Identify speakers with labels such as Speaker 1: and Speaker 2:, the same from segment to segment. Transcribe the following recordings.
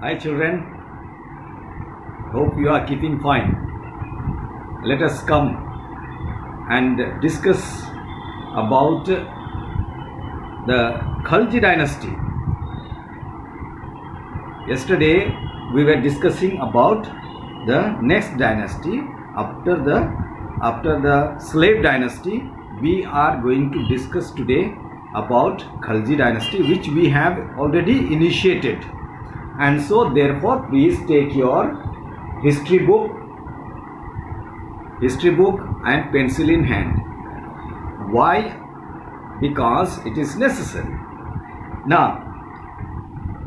Speaker 1: Hi children, hope you are keeping fine. Let us come and discuss about the Khalji dynasty. Yesterday we were discussing about the next dynasty after the slave dynasty. We are going to discuss today about Khalji dynasty, which we have already initiated. And so therefore please take your history book and pencil in hand. Why? Because it is necessary. Now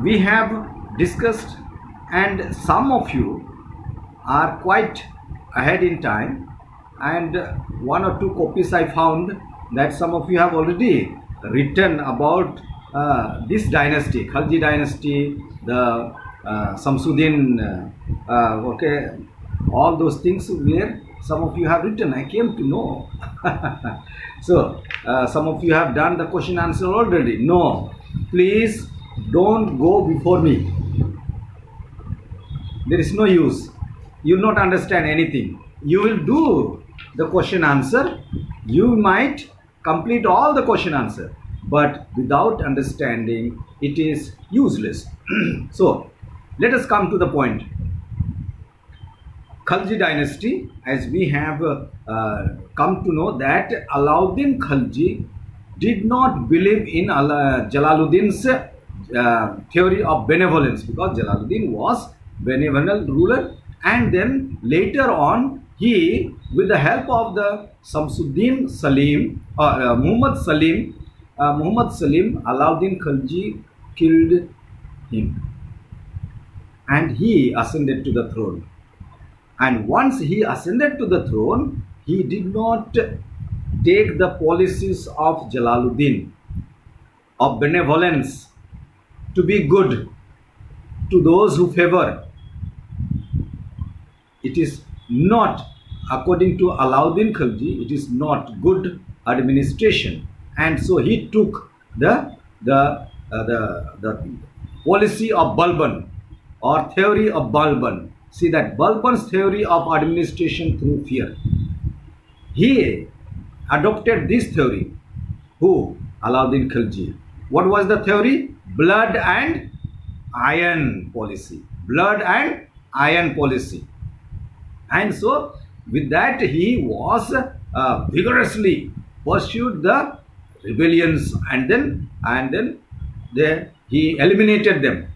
Speaker 1: we have discussed, and some of you are quite ahead in time, and one or two copies I found that some of you have already written about this dynasty, Khalji dynasty, the Samsuddin, okay, all those things where some of you have written. I came to know. So some of you have done the question answer already. No, please don't go before me. There is no use. You will not understand anything. You will do the question answer. You might complete all the question answer, but without understanding it is useless. So let us come to the point. Khalji dynasty, as we have come to know that Alauddin Khalji did not believe in Jalaluddin's theory of benevolence, because Jalaluddin was benevolent ruler, and then later on he, with the help of the Samsuddin Salim or Muhammad Salim, Alauddin Khalji killed him and he ascended to the throne. And once he ascended to the throne, he did not take the policies of Jalaluddin of benevolence, to be good to those who favor. It is not, according to Alauddin Khalji, it is not good administration. And so he took the policy of Balban, or theory of Balban. See that Balban's theory of administration through fear. He adopted this theory. Who? Alauddin Khalji. What was the theory? Blood and iron policy. Blood and iron policy. And so with that he was vigorously pursued the rebellions, and then he eliminated them.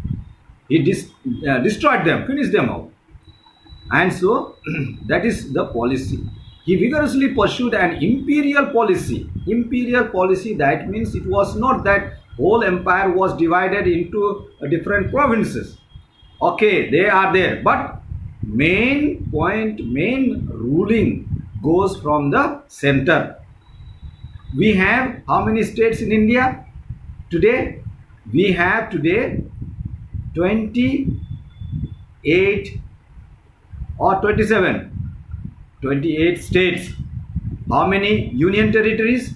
Speaker 1: He destroyed them, finished them out. And so that is the policy. He vigorously pursued an imperial policy. Imperial policy, that means it was not that whole empire was divided into different provinces. Okay, they are there, but main ruling goes from the center. We have how many states in India today? We have today 28 or 27, 28 states. How many union territories?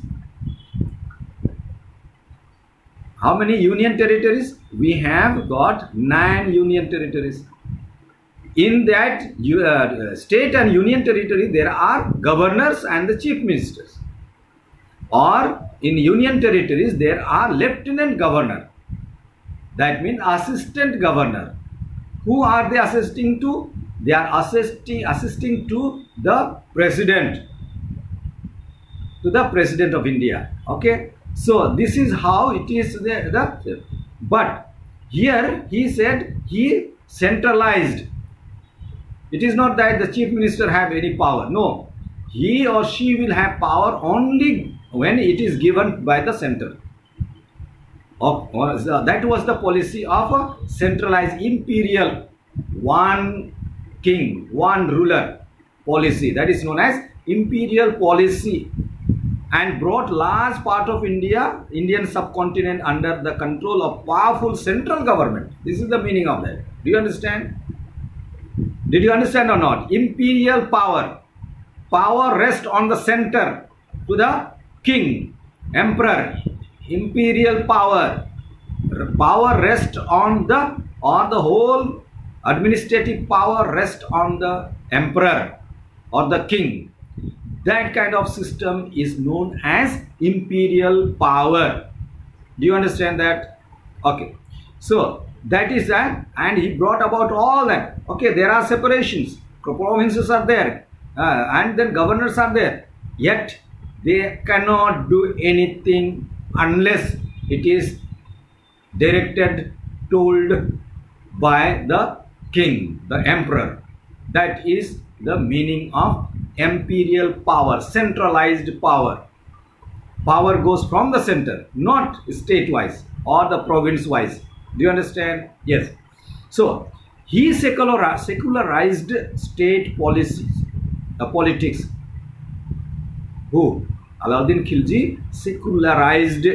Speaker 1: How many union territories? We have got 9 union territories. In that state and union territory, there are governors and the chief ministers. Or in union territories, there are lieutenant governor. That means assistant governor. Who are they assisting to? They are assisting to the president. To the president of India. Okay. So this is how it is. But here he said he centralized. It is not that the chief minister have any power. No. He or she will have power only when it is given by the center. That was the policy of a centralized imperial, one king, one ruler policy. That is known as imperial policy, and brought large part of Indian subcontinent under the control of powerful central government. This is the meaning of that. Do you understand? Did you understand or not? Imperial power. Power rests on the center, to the king, emperor. Imperial power. power rests on the, or the whole administrative power rests on the emperor or the king. That kind of system is known as imperial power. Do you understand that? Okay. So that is that, and he brought about all that. Okay, there are separations. Provinces are there, and then governors are there. Yet they cannot do anything unless it is directed, told by the king, the emperor. That is the meaning of imperial power, centralized power. Power goes from the center, not state-wise or the province-wise. Do you understand? Yes. So he secularized state policies, politics. Who? Alauddin Khilji secularized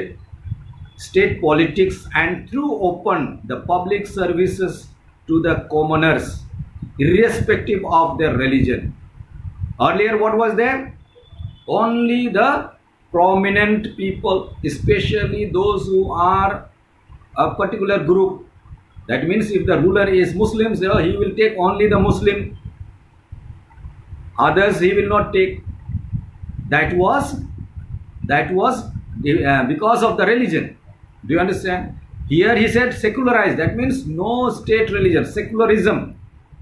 Speaker 1: state politics and threw open the public services to the commoners, irrespective of their religion. Earlier, what was there? Only the prominent people, especially those who are a particular group. That means if the ruler is Muslim, so he will take only the Muslim. Others he will not take. That was because of the religion. Do you understand? Here he said secularized. That means no state religion, secularism.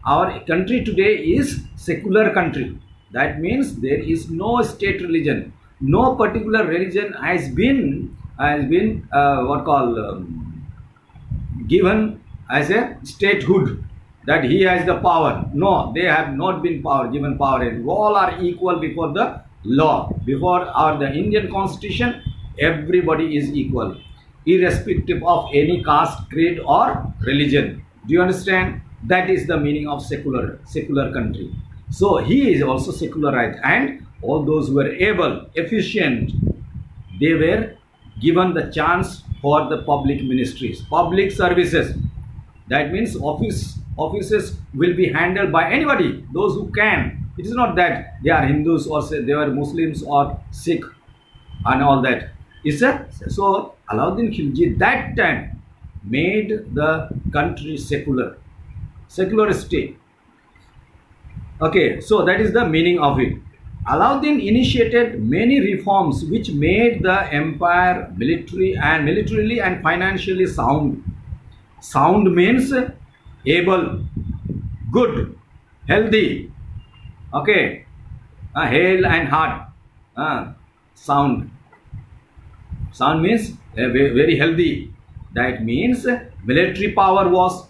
Speaker 1: Our country today is secular country. That means there is no state religion. No particular religion has been what called given as a statehood, that he has the power. No, they have not been given power. All are equal before the law. Before the Indian constitution, everybody is equal, irrespective of any caste, creed or religion. Do you understand? That is the meaning of secular country. So he is also secularized, and all those who were able, efficient, they were given the chance for the public ministries, public services. That means offices will be handled by anybody, those who can. It is not that they are Hindus or say they are Muslims or Sikh and all that. So Alauddin Khilji that time made the country secular state. Okay, so that is the meaning of it. Alauddin initiated many reforms which made the empire militarily and financially sound. Sound means able, good, healthy. Okay, hale and hard. Sound. Sound means very healthy. That means military power was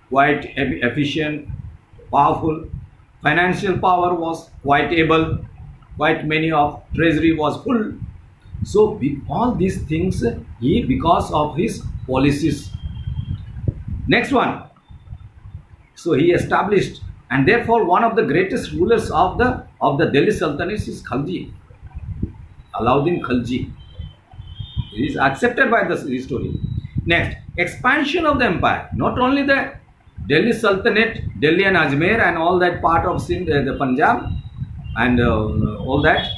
Speaker 1: quite efficient, powerful. Financial power was quite able. Quite many of treasury was full. So all these things because of his policies. Next one. So he established, and therefore one of the greatest rulers of the Delhi Sultanate is Khalji, Alauddin Khalji. It is accepted by the history. Next, expansion of the empire. Not only the Delhi Sultanate, Delhi and Ajmer and all that part of Sindh, the Punjab and all that,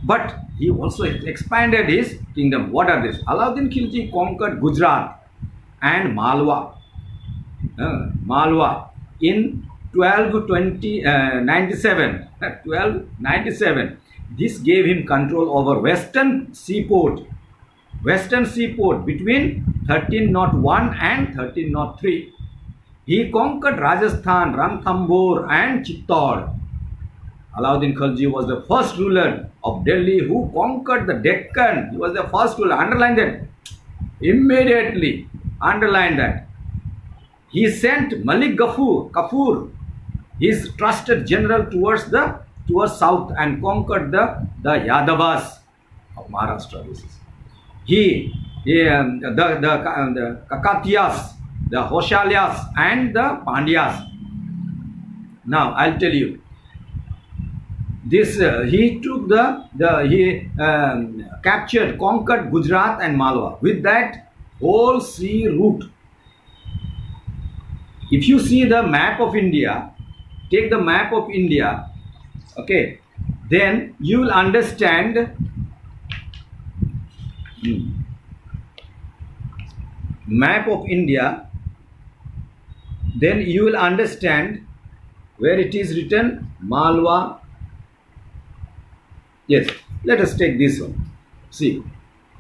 Speaker 1: but he also expanded his kingdom. What are these? Alauddin Khilji conquered Gujarat and Malwa in 1297. This gave him control over western seaport between 1301 and 1303. He conquered Rajasthan, Ranthambore and Chittor. Alauddin Khilji was the first ruler of Delhi who conquered the Deccan. He was the first ruler. Underline that. Immediately underline that. He sent Malik Kafur, his trusted general, towards south and conquered the Yadavas of Maharashtra. The Kakatiyas, the Hoshalyas and the Pandyas. Now I'll tell you. This he took he captured, conquered Gujarat and Malwa with that whole sea route. If you see the map of India, take the map of India, okay, then you will understand. map of India, then you will understand where it is written Malwa. Yes, let us take this one. See,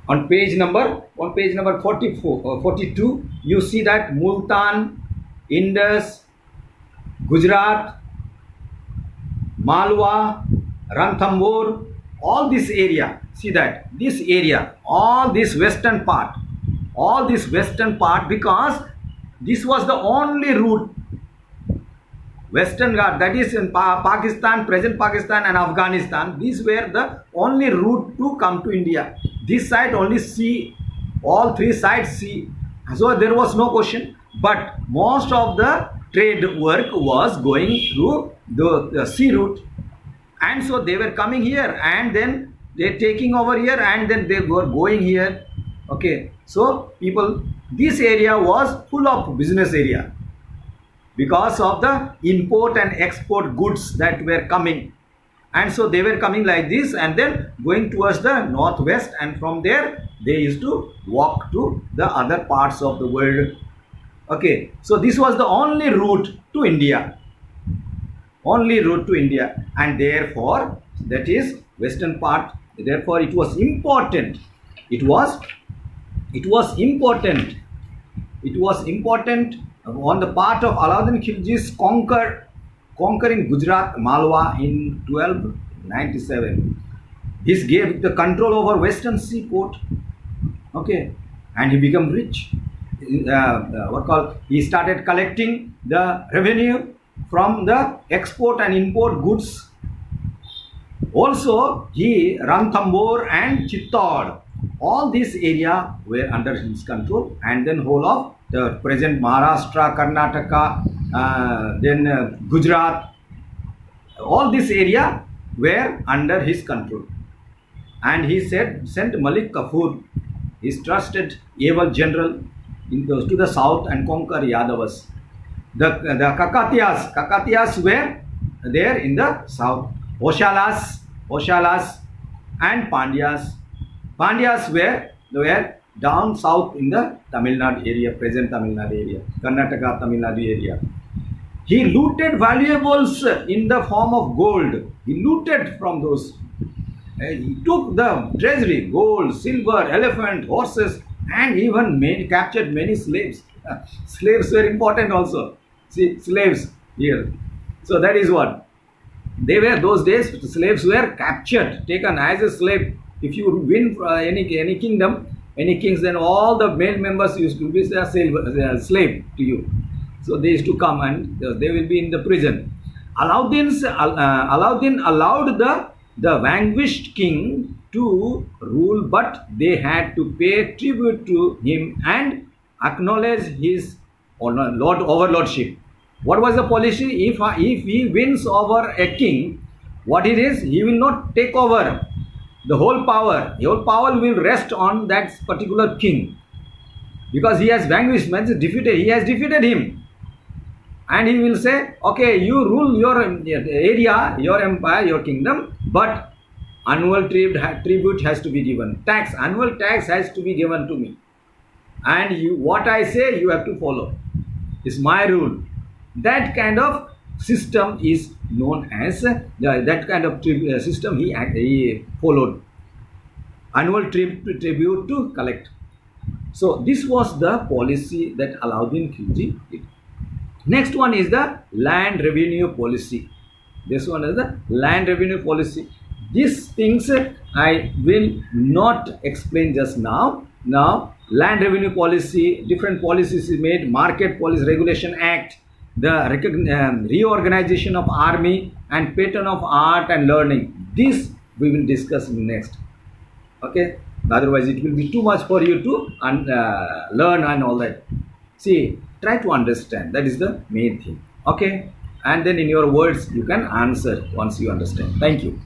Speaker 1: on page number 44, 42, you see that Multan, Indus, Gujarat, Malwa, Ranthambore, all this area. See that this area, all this western part, because this was the only route. Western Ghat, that is in Pakistan, present Pakistan and Afghanistan, these were the only route to come to India. This side only sea, all three sides sea. So there was no question. But most of the trade work was going through the sea route. And so they were coming here and then they taking over here and then they were going here. Okay. So people, this area was full of business area, because of the import and export goods that were coming. And so they were coming like this and then going towards the northwest, and from there they used to walk to the other parts of the world. Okay, so this was the only route to India, and therefore that is western part. Therefore it was important. It was important on the part of Alauddin Khilji's conquering Gujarat, Malwa in 1297. This gave the control over western seaport. Okay, and he became rich. He started collecting the revenue from the export and import goods. Also, Ranthambore and Chittor, all this area were under his control, and then whole of the present Maharashtra, Karnataka, then Gujarat, all this area were under his control. And he sent Malik Kafur, his trusted able general, to the south and conquer Yadavas. The Kakatiyas were there in the south. Oshalas and Pandyas. Pandyas were down south in the Tamil Nadu area, present Tamil Nadu area, Karnataka, Tamil Nadu area. He looted valuables in the form of gold. He looted from those. He took the treasury, gold, silver, elephant, horses, and even captured many slaves. Slaves were important also. See, slaves here. So that is what. They were those days, slaves were captured, taken as a slave. If you win any kingdom, any kings, then all the male members used to be a slave to you. So they used to come and they will be in the prison. Alauddin allowed the vanquished king to rule, but they had to pay tribute to him and acknowledge his overlordship. What was the policy? If he wins over a king, what it is, he will not take over the whole power. The whole power will rest on that particular king, because he has vanquished, means defeated. He has defeated him, and he will say, okay, you rule your area, your empire, your kingdom, but annual tribute has to be given. Annual tax has to be given to me, and what I say you have to follow. It's my rule. That kind of system is known as that kind of system he followed. Annual tribute to collect. So this was the policy that Alauddin Khilji did. Next one is the land revenue policy. This one is the land revenue policy. These things I will not explain just now. Now, land revenue policy, different policies is made, Market Policy Regulation Act, the reorganization of army, and pattern of art and learning. This we will discuss next. Okay, otherwise it will be too much for you to learn and all that. See, try to understand. That is the main thing. Okay, and then in your words you can answer once you understand. Thank you.